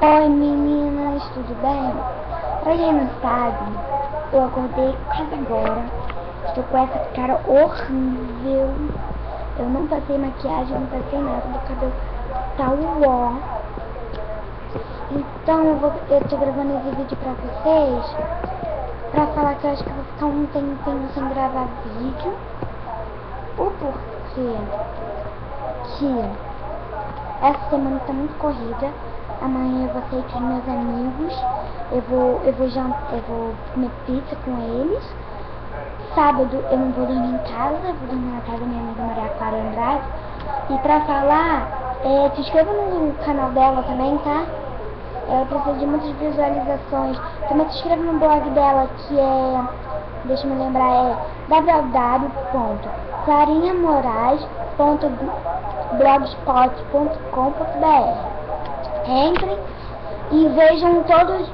Oi meninas, tudo bem? Pra quem não sabe, eu acordei quase agora. Estou com essa cara horrível. Eu não passei maquiagem, não passei nada. Meu cabelo tá uó. Então eu tô gravando esse vídeo pra vocês, pra falar que eu acho que eu vou ficar um tempinho sem gravar vídeo. O porquê que essa semana tá muito corrida. Amanhã eu vou sair com os meus amigos. Eu vou comer pizza com eles. Sábado eu não vou dormir em casa, eu vou dormir na casa da minha amiga Maria Clara Andrade. E pra falar, se inscreva no canal dela também, tá? Ela precisa de muitas visualizações. Também se inscreva no blog dela, que é, deixa eu me lembrar, é www.clarinhamorais.blogspot.com.br. Entrem e vejam todos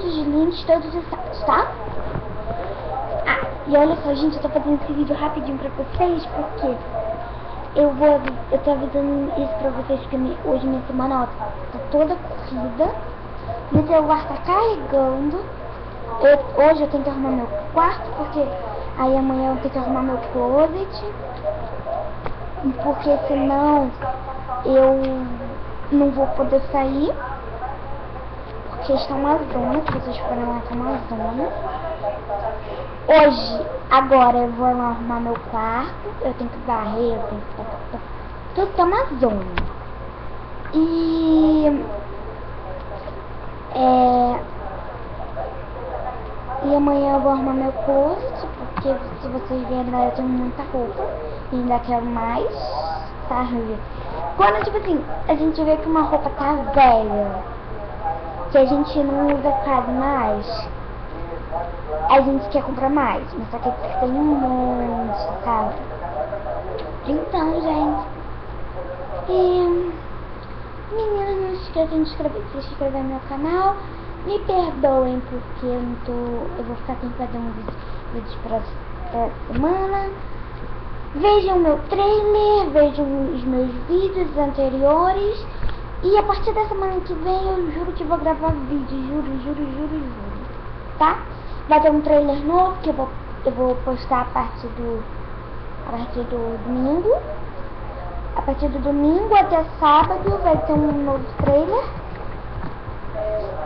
os links, todos os sites, tá? Ah, e olha só, gente, eu tô fazendo esse vídeo rapidinho pra vocês, porque eu tô avisando isso pra vocês, que hoje minha semana tá toda corrida. Meu celular tá carregando. Hoje eu tenho que arrumar meu quarto, porque aí amanhã eu tenho que arrumar meu closet, porque senão eu não vou poder sair, porque está uma zona, se vocês forem lá, tá uma zona. Hoje, agora eu vou lá arrumar meu quarto, eu tenho que varrer, eu tenho que... tudo tá uma zona. E amanhã eu vou arrumar meu closet, porque se vocês verem lá eu tenho muita roupa e ainda quero mais, sabe? Quando, tipo assim, a gente vê que uma roupa tá velha, que a gente não usa quase mais, a gente quer comprar mais, mas só que tem um monte, sabe? Então, gente, meninas, não se esqueçam de se inscrever no meu canal. Me perdoem porque eu vou ficar sem fazer um vídeo pra semana. Vejam meu trailer, vejam os meus vídeos anteriores. E a partir da semana que vem eu juro que vou gravar vídeo, juro, tá? Vai ter um trailer novo que eu vou postar a partir do domingo. A partir do domingo até sábado vai ter um novo trailer.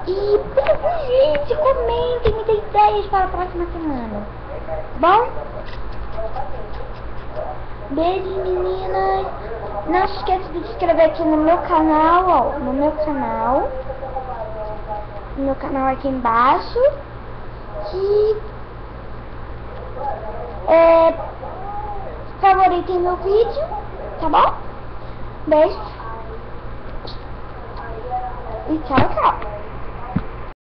E, por favor, gente, comentem, me deem ideias para a próxima semana. Bom? Beijos, meninas. Não se esqueça de se inscrever aqui no meu canal, ó. No meu canal aqui embaixo. Que favoritem meu vídeo, tá bom? Beijo. E tchau.